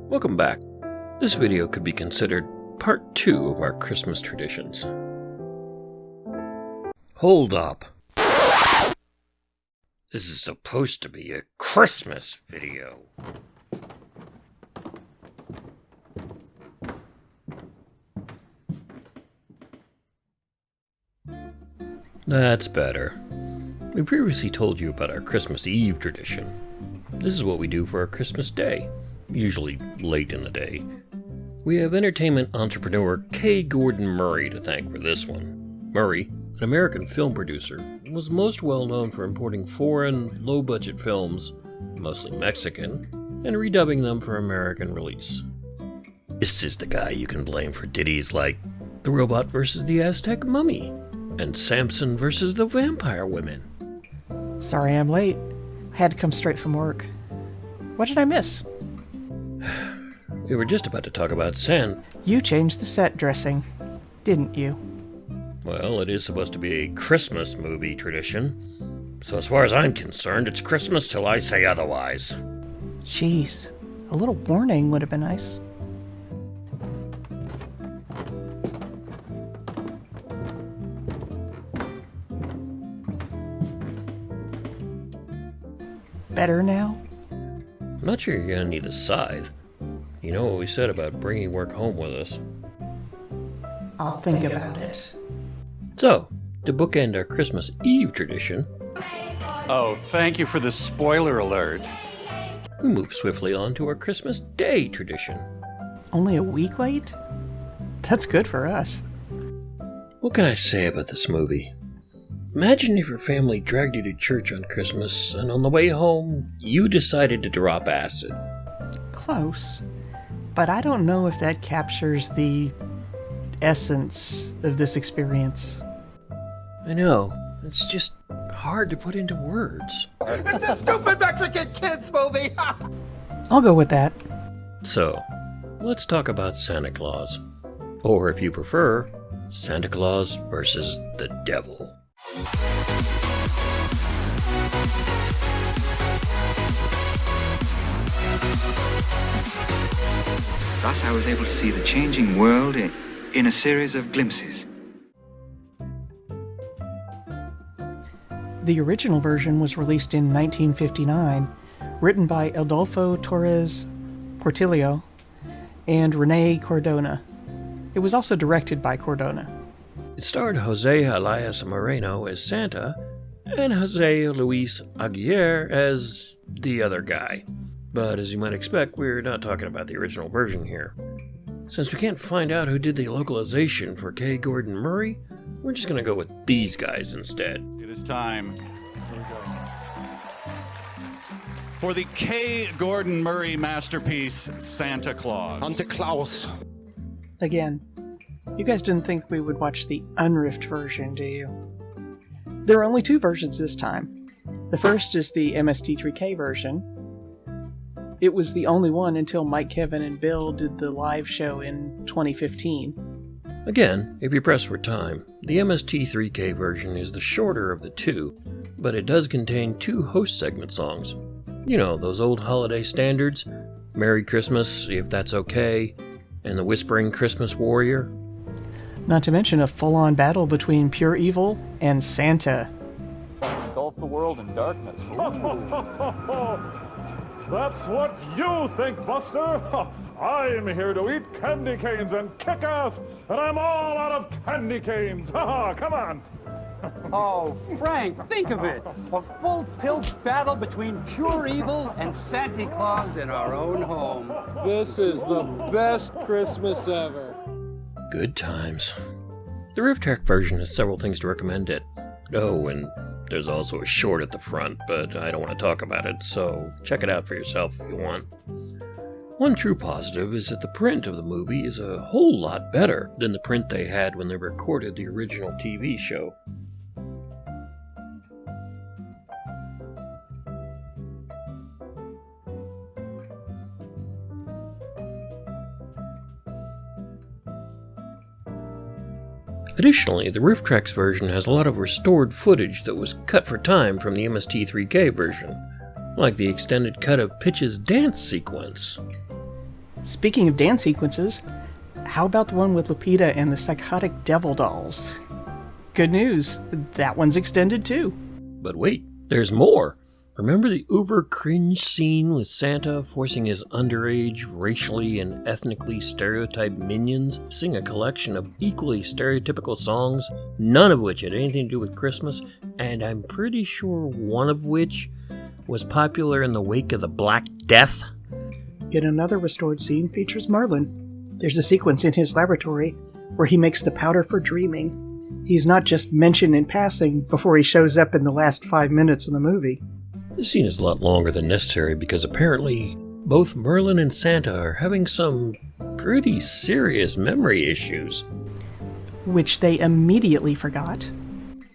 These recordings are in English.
Welcome back. This video could be considered part 2 of our Christmas traditions. Hold up. This is supposed to be a Christmas video. That's better. We previously told you about our Christmas Eve tradition. This is what we do for our Christmas Day, usually late in the day. We have entertainment entrepreneur K. Gordon Murray to thank for this one. Murray, an American film producer, was most well known for importing foreign, low-budget films, mostly Mexican, and redubbing them for American release. This is the guy you can blame for ditties like The Robot vs. the Aztec Mummy, and Samson vs. the Vampire Women. Sorry I'm late. I had to come straight from work. What did I miss? We were just about to talk about Santa. You changed the set dressing, didn't you? Well, it is supposed to be a Christmas movie tradition. So as far as I'm concerned, it's Christmas till I say otherwise. Jeez, a little warning would have been nice. Better now? I'm not sure you're gonna need a scythe. You know what we said about bringing work home with us. I'll think about it. So, to bookend our Christmas Eve tradition, Oh, thank you for the spoiler alert. we move swiftly on to our Christmas Day tradition. Only a week late? That's good for us. What can I say about this movie? Imagine if your family dragged you to church on Christmas, and on the way home, you decided to drop acid. Close. But I don't know if that captures the essence of this experience. I know, it's just hard to put into words. It's a stupid Mexican kids movie! I'll go with that. So, let's talk about Santa Claus. Or if you prefer, Santa Claus versus the Devil. Thus I was able to see the changing world in a series of glimpses. The original version was released in 1959, written by Adolfo Torres Portillo and Rene Cardona. It was also directed by Cardona. It starred Jose Elias Moreno as Santa and Jose Luis Aguirre as the other guy. But as you might expect, we're not talking about the original version here. Since we can't find out who did the localization for K. Gordon Murray, we're just going to go with these guys instead. It is time for the K. Gordon Murray masterpiece, Santa Claus. Santa Claus. Again, you guys didn't think we would watch the unriffed version, do you? There are only two versions this time. The first is the MST3K version. It was the only one until Mike, Kevin, and Bill did the live show in 2015. Again, if you press for time, the MST3K version is the shorter of the two, but it does contain two host segment songs. You know, those old holiday standards, Merry Christmas, If That's Okay, and the Whispering Christmas Warrior. Not to mention a full-on battle between pure evil and Santa. Engulf the world in darkness. That's what you think, Buster! I'm here to eat candy canes and kick ass, and I'm all out of candy canes! Come on! Oh, Frank, think of it. A full tilt battle between pure evil and Santa Claus in our own home. This is the best Christmas ever. Good times. The Riffed version has several things to recommend it. Oh, and there's also a short at the front, but I don't want to talk about it, so check it out for yourself if you want. One true positive is that the print of the movie is a whole lot better than the print they had when they recorded the original TV show. Additionally, the Riff Tracks version has a lot of restored footage that was cut for time from the MST3K version, like the extended cut of Pitch's dance sequence. Speaking of dance sequences, how about the one with Lupita and the psychotic devil dolls? Good news, that one's extended too. But wait, there's more. Remember the uber cringe scene with Santa forcing his underage, racially and ethnically stereotyped minions to sing a collection of equally stereotypical songs, none of which had anything to do with Christmas, and I'm pretty sure one of which was popular in the wake of the Black Death? Yet another restored scene features Merlin. There's a sequence in his laboratory where he makes the powder for dreaming. He's not just mentioned in passing before he shows up in the last 5 minutes of the movie. This scene is a lot longer than necessary because apparently both Merlin and Santa are having some pretty serious memory issues. Which they immediately forgot.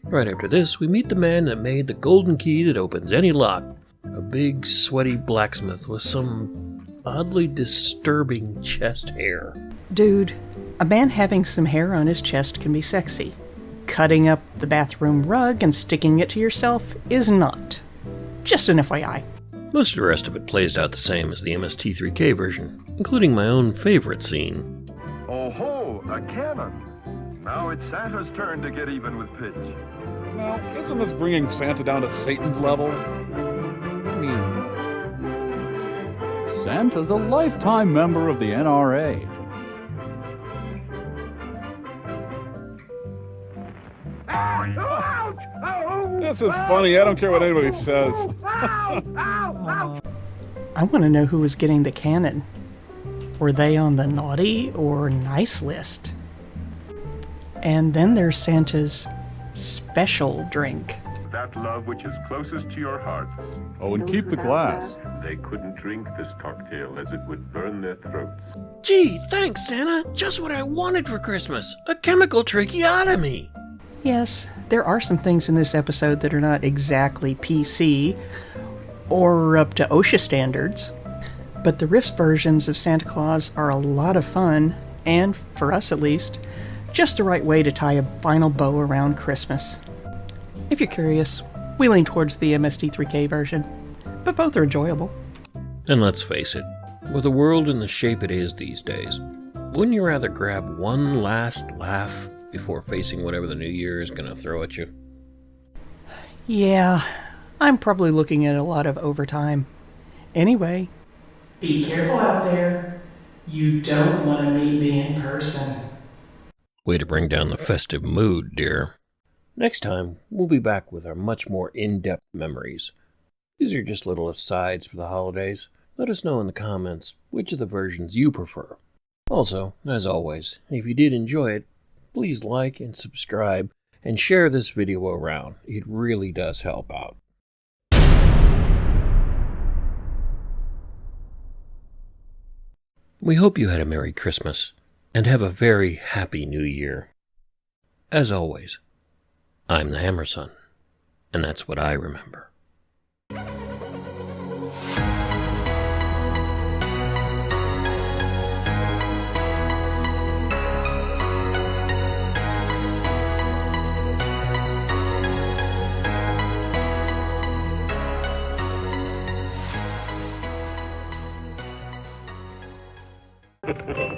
Right after this, we meet the man that made the golden key that opens any lock. A big, sweaty blacksmith with some oddly disturbing chest hair. Dude, a man having some hair on his chest can be sexy. Cutting up the bathroom rug and sticking it to yourself is not. Just an FYI. Most of the rest of it plays out the same as the MST3K version, including my own favorite scene. Oh ho, a cannon! Now it's Santa's turn to get even with Pitch. Now, isn't this bringing Santa down to Satan's level? I mean, Santa's a lifetime member of the NRA. this is funny. I don't care what anybody says. I want to know who was getting the cannon. Were they on the naughty or nice list? And then there's Santa's special drink. That love which is closest to your hearts. Oh, and keep the glass. They couldn't drink this cocktail as it would burn their throats. Gee, thanks, Santa. Just what I wanted for Christmas. A chemical tracheotomy. Yes, there are some things in this episode that are not exactly PC or up to OSHA standards, but the Riffed versions of Santa Claus are a lot of fun, and, for us at least, just the right way to tie a final bow around Christmas. If you're curious, we lean towards the MST3K version, but both are enjoyable. And let's face it, with the world in the shape it is these days, wouldn't you rather grab one last laugh before facing whatever the new year is going to throw at you? Yeah, I'm probably looking at a lot of overtime. Anyway, be careful out there. You don't want to meet me in person. Way to bring down the festive mood, dear. Next time, we'll be back with our much more in-depth memories. These are just little asides for the holidays. Let us know in the comments which of the versions you prefer. Also, as always, if you did enjoy it, please like and subscribe and share this video around. It really does help out. We hope you had a Merry Christmas and have a very Happy New Year. As always, I'm the Hammerson, and that's what I remember. Ha ha ha!